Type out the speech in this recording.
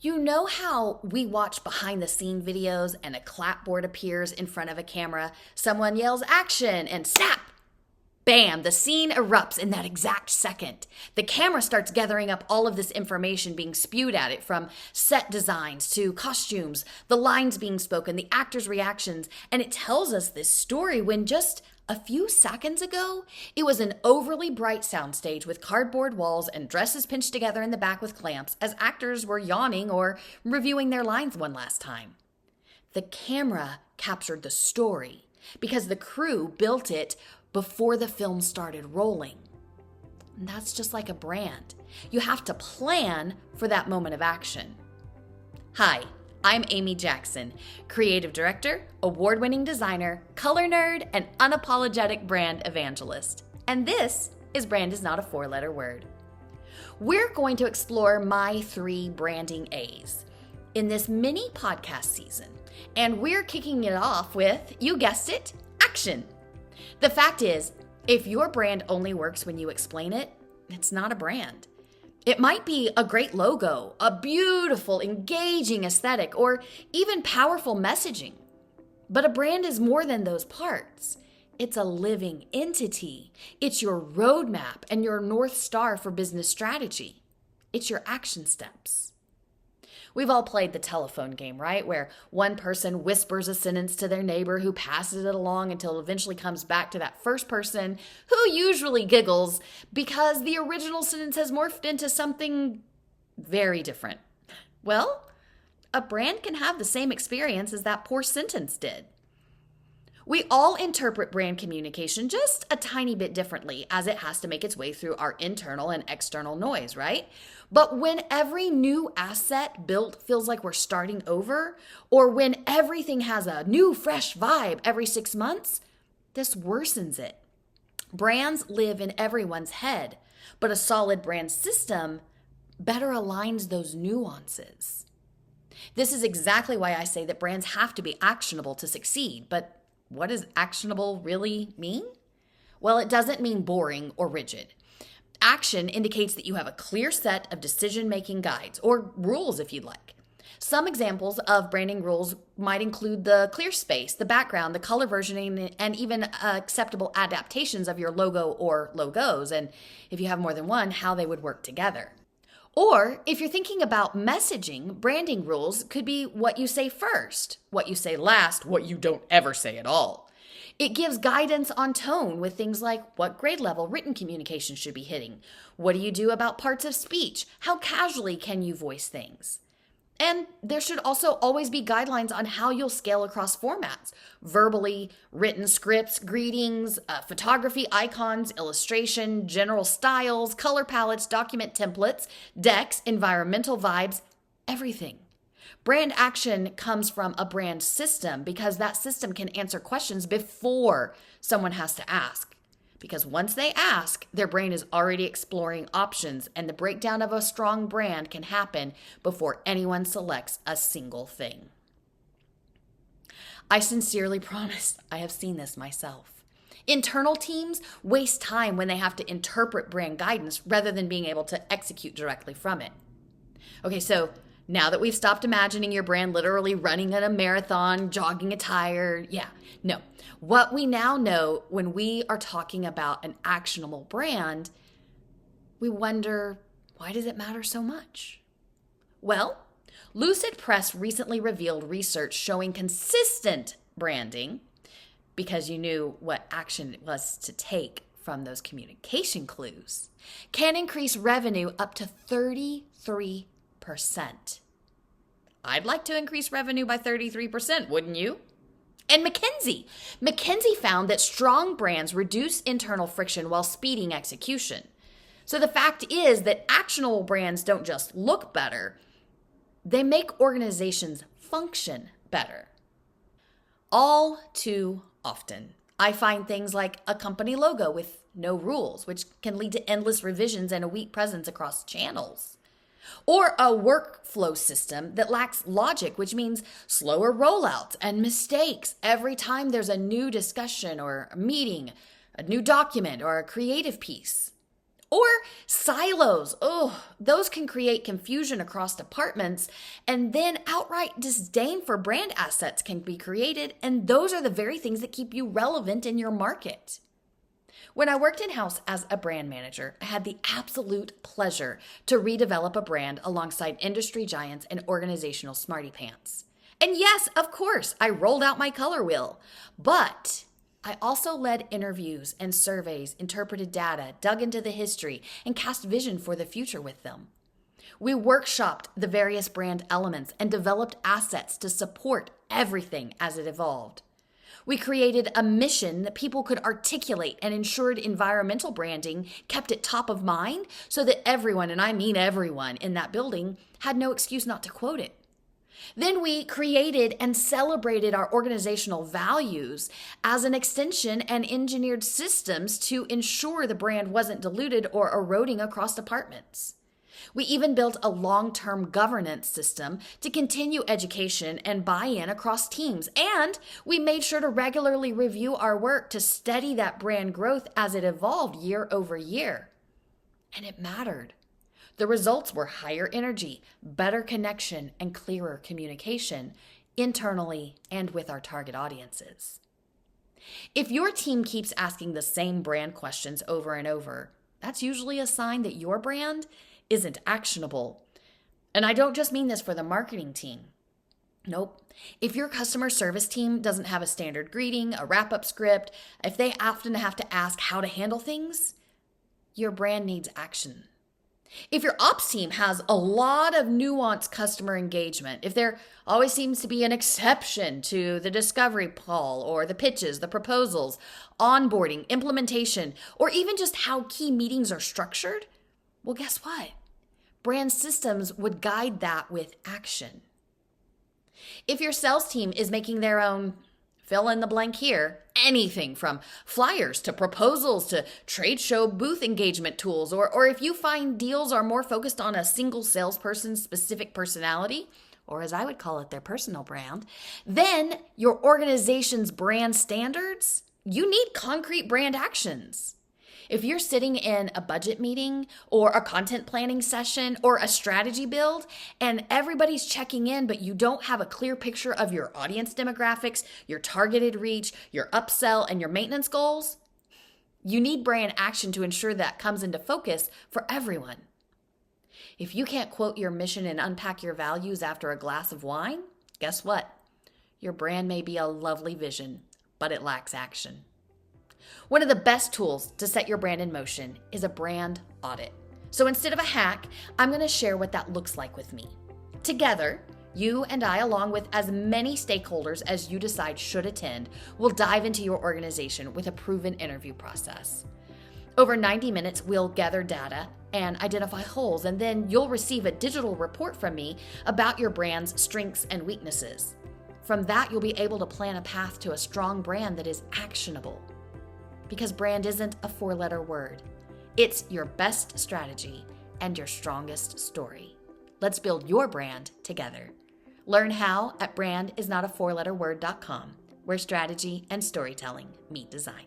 You know how we watch behind the scene videos and a clapboard appears in front of a camera, someone yells action and snap! Bam, the scene erupts in that exact second. The camera starts gathering up all of this information being spewed at it, from set designs to costumes, the lines being spoken, the actors' reactions, and it tells us this story when just a few seconds ago, it was an overly bright soundstage with cardboard walls and dresses pinched together in the back with clamps as actors were yawning or reviewing their lines one last time. The camera captured the story because the crew built it before the film started rolling. And that's just like a brand. You have to plan for that moment of action. Hi, I'm Amy Jackson, creative director, award-winning designer, color nerd, and unapologetic brand evangelist. And this is Brand is Not a Four-Letter Word. We're going to explore my 3 branding A's in this mini podcast season. And we're kicking it off with, you guessed it, action. The fact is, if your brand only works when you explain it, it's not a brand. It might be a great logo, a beautiful, engaging aesthetic, or even powerful messaging. But a brand is more than those parts. It's a living entity. It's your roadmap and your North Star for business strategy. It's your action steps. We've all played the telephone game, right? Where one person whispers a sentence to their neighbor who passes it along until it eventually comes back to that first person who usually giggles because the original sentence has morphed into something very different. Well, a brand can have the same experience as that poor sentence did. We all interpret brand communication just a tiny bit differently as it has to make its way through our internal and external noise, right? But when every new asset built feels like we're starting over, or when everything has a new, fresh vibe every 6 months, this worsens it. Brands live in everyone's head, but a solid brand system better aligns those nuances. This is exactly why I say that brands have to be actionable to succeed, but what does actionable really mean? Well, it doesn't mean boring or rigid. Action indicates that you have a clear set of decision-making guides, or rules if you'd like. Some examples of branding rules might include the clear space, the background, the color versioning, and even acceptable adaptations of your logo or logos, and if you have more than one, how they would work together. Or if you're thinking about messaging, branding rules could be what you say first, what you say last, what you don't ever say at all. It gives guidance on tone with things like what grade level written communication should be hitting. What do you do about parts of speech? How casually can you voice things? And there should also always be guidelines on how you'll scale across formats: verbally, written scripts, greetings, photography, icons, illustration, general styles, color palettes, document templates, decks, environmental vibes, everything. Brand action comes from a brand system because that system can answer questions before someone has to ask. Because once they ask, their brain is already exploring options, and the breakdown of a strong brand can happen before anyone selects a single thing. I sincerely promise I have seen this myself. Internal teams waste time when they have to interpret brand guidance rather than being able to execute directly from it. Okay, so now that we've stopped imagining your brand literally running in a marathon, jogging attire, no. What we now know when we are talking about an actionable brand, we wonder, why does it matter so much? Well, Lucid Press recently revealed research showing consistent branding, because you knew what action it was to take from those communication clues, can increase revenue up to 33%. I'd like to increase revenue by 33%, wouldn't you? And McKinsey found that strong brands reduce internal friction while speeding execution. So the fact is that actionable brands don't just look better, they make organizations function better. All too often, I find things like a company logo with no rules, which can lead to endless revisions and a weak presence across channels. Or a workflow system that lacks logic, which means slower rollouts and mistakes every time there's a new discussion or a meeting, a new document, or a creative piece. Or silos. Oh, those can create confusion across departments, and then outright disdain for brand assets can be created, and those are the very things that keep you relevant in your market. When I worked in-house as a brand manager, I had the absolute pleasure to redevelop a brand alongside industry giants and organizational smarty pants. And yes, of course, I rolled out my color wheel, but I also led interviews and surveys, interpreted data, dug into the history, and cast vision for the future with them. We workshopped the various brand elements and developed assets to support everything as it evolved. We created a mission that people could articulate and ensured environmental branding kept it top of mind so that everyone, and I mean everyone, in that building had no excuse not to quote it. Then we created and celebrated our organizational values as an extension and engineered systems to ensure the brand wasn't diluted or eroding across departments. We even built a long-term governance system to continue education and buy-in across teams. And we made sure to regularly review our work to steady that brand growth as it evolved year over year. And it mattered. The results were higher energy, better connection, and clearer communication internally and with our target audiences. If your team keeps asking the same brand questions over and over, that's usually a sign that your brand isn't actionable. And I don't just mean this for the marketing team. Nope. If your customer service team doesn't have a standard greeting, a wrap-up script, if they often have to ask how to handle things, your brand needs action. If your ops team has a lot of nuanced customer engagement, if there always seems to be an exception to the discovery call or the pitches, the proposals, onboarding, implementation, or even just how key meetings are structured, well, guess what? Brand systems would guide that with action. If your sales team is making their own fill in the blank here, anything from flyers to proposals to trade show booth engagement tools, or if you find deals are more focused on a single salesperson's specific personality, or as I would call it, their personal brand, then your organization's brand standards, you need concrete brand actions. If you're sitting in a budget meeting or a content planning session or a strategy build and everybody's checking in, but you don't have a clear picture of your audience demographics, your targeted reach, your upsell, and your maintenance goals, you need brand action to ensure that comes into focus for everyone. If you can't quote your mission and unpack your values after a glass of wine, guess what? Your brand may be a lovely vision, but it lacks action. One of the best tools to set your brand in motion is a brand audit. So instead of a hack, I'm going to share what that looks like with me. Together, you and I, along with as many stakeholders as you decide should attend, will dive into your organization with a proven interview process. Over 90 minutes, we'll gather data and identify holes, and then you'll receive a digital report from me about your brand's strengths and weaknesses. From that, you'll be able to plan a path to a strong brand that is actionable. Because brand isn't a four-letter word. It's your best strategy and your strongest story. Let's build your brand together. Learn how at brandisnotafourletterword.com, where strategy and storytelling meet design.